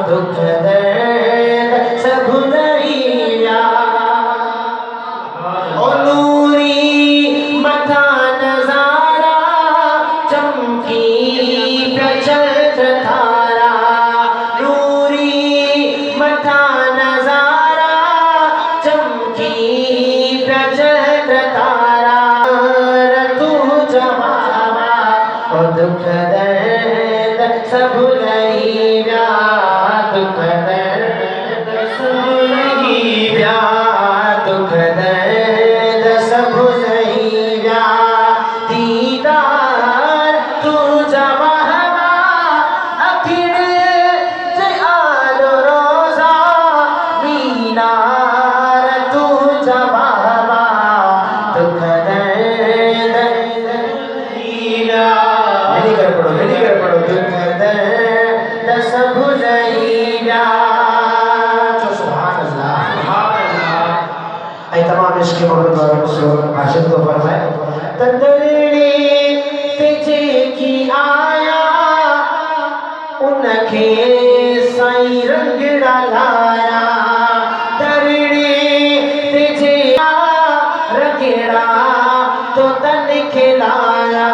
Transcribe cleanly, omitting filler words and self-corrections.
दुख दर्द सब भुलैया ओ नूरी मथा नजारा चमकी प्रचंड तारा नूरी मथा नजारा चमकी प्रचंड तारा तू जमावा ओ दुख दर्द सब भुलैया दुख दर्द सब भुलैया दुख दर्द सब भुलैया दीदार तू जमावा अखिर से आलो रोजा मीनार तू जमावा दुख दर्द मिली कर पढ़ो दुख दर्द सब भुलैया सुभान अल्लाह ऐ तमाम इश्क मोहब्बत वालों को आशिक को फरमाए तंदरी तुझे की आया उनके साई रंग डालाया दरड़ी तुझे रंगड़ा तो तन खिलाया